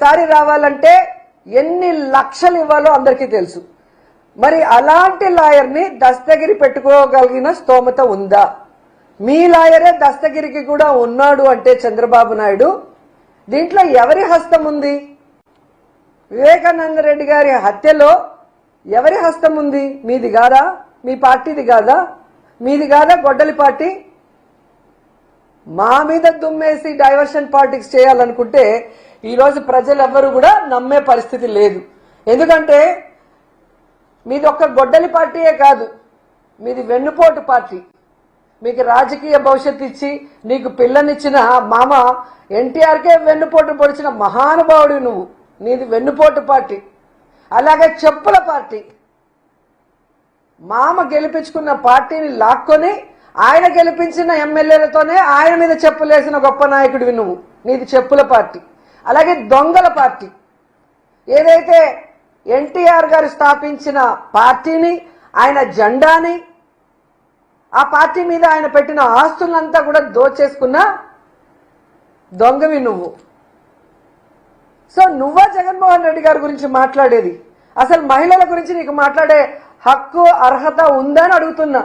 సారి రావాలంటే ఎన్ని లక్షలు ఇవ్వాలో అందరికీ తెలుసు. మరి అలాంటి లాయర్ని దస్తగిరి పెట్టుకోగలిగిన స్తోమత ఉందా? మీ లాయరే దస్తగిరికి కూడా ఉన్నాడు అంటే చంద్రబాబు నాయుడు, దీంట్లో ఎవరి హస్తం ఉంది? వివేకానంద రెడ్డి గారి హత్యలో ఎవరి హస్తం ఉంది? మీది కాదా? మీ పార్టీది కాదా? మీది కాదా గొడ్డలి పార్టీ? మా మీద దుమ్మేసి డైవర్షన్ పాలిటిక్స్ చేయాలనుకుంటే ఈరోజు ప్రజలెవ్వరూ కూడా నమ్మే పరిస్థితి లేదు. ఎందుకంటే మీది ఒక్క గొడ్డలి పార్టీయే కాదు, మీది వెన్నుపోటు పార్టీ. మీకు రాజకీయ భవిష్యత్తు ఇచ్చి నీకు పిల్లనిచ్చిన మామ ఎన్టీఆర్కే వెన్నుపోటు పొడిచిన మహానుభావుడు నువ్వు. నీది వెన్నుపోటు పార్టీ. అలాగే చెప్పుల పార్టీ. మామ గెలిపించుకున్న పార్టీని లాక్కొని ఆయన గెలిపించిన ఎమ్మెల్యేలతోనే ఆయన మీద చెప్పులేసిన గొప్ప నాయకుడివి నువ్వు. నీది చెప్పుల పార్టీ. అలాగే దొంగల పార్టీ. ఏదైతే ఎన్టీఆర్ గారు స్థాపించిన పార్టీని, ఆయన జెండాని, ఆ పార్టీ మీద ఆయన పెట్టిన ఆస్తులంతా కూడా దోచేసుకున్న దొంగవి నువ్వు. సో నువ్వా జగన్మోహన్ రెడ్డి గారి గురించి మాట్లాడేది? అసలు మహిళల గురించి నీకు మాట్లాడే హక్కు, అర్హత ఉందా అని అడుగుతున్నా.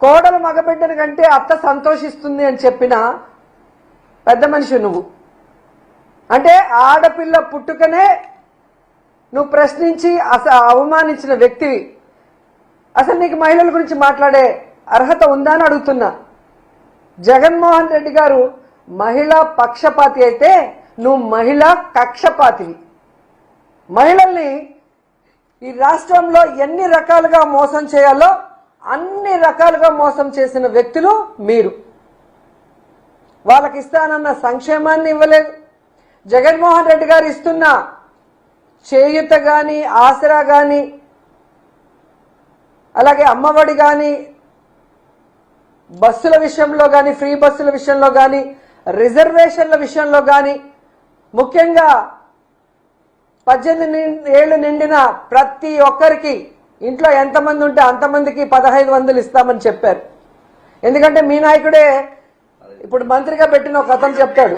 కోడలు మగబిడ్డని కంటే అత్త సంతోషిస్తుంది అని చెప్పిన పెద్ద మనిషి నువ్వు. అంటే ఆడపిల్ల పుట్టుకనే నువ్వు ప్రశ్నించి అవమానించిన వ్యక్తివి. అసలు నీకు మహిళల గురించి మాట్లాడే అర్హత ఉందా అని అడుగుతున్నా. జగన్మోహన్ రెడ్డి గారు మహిళా పక్షపాతి అయితే నువ్వు మహిళా కక్షపాతివి. మహిళల్ని ఈ రాష్ట్రంలో ఎన్ని రకాలుగా మోసం చేయాలో అన్ని రకాలుగా మోసం చేసిన వ్యక్తులు మీరు. వాళ్ళకి ఇస్తానన్న సంక్షేమాన్ని ఇవ్వలేదు. జగన్మోహన్ రెడ్డి గారు ఇస్తున్న చేయూత కానీ, ఆసరా కానీ, అలాగే అమ్మఒడి కానీ, బస్సుల విషయంలో కానీ, ఫ్రీ బస్సుల విషయంలో కానీ, రిజర్వేషన్ల విషయంలో కానీ, ముఖ్యంగా 18 ఏళ్లు నిండిన ప్రతి ఒక్కరికి ఇంట్లో ఎంతమంది ఉంటే అంతమందికి 1500 ఇస్తామని చెప్పారు. ఎందుకంటే మీ నాయకుడే ఇప్పుడు మంత్రిగా పెట్టిన ఒక అతను చెప్తాడు,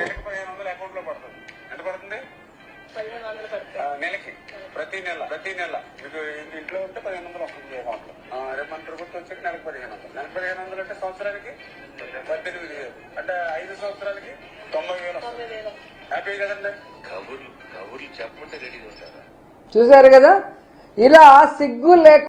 ప్రతి నెల మీకు ఇంట్లో ఉంటే 1500 వస్తుంది అకౌంట్ లో. రేపు మన ప్రభుత్వం వచ్చి నెలకు 1500. నెలకు 1500 అంటే సంవత్సరానికి 18,000. అంటే 5 సంవత్సరాలకి 90,000 వస్తుంది. హ్యాపీ కదండి. కబుర్లు చెప్పంటే రెడీగా ఉంటారా? చూశారు కదా, ఇలా సిగ్గు లేక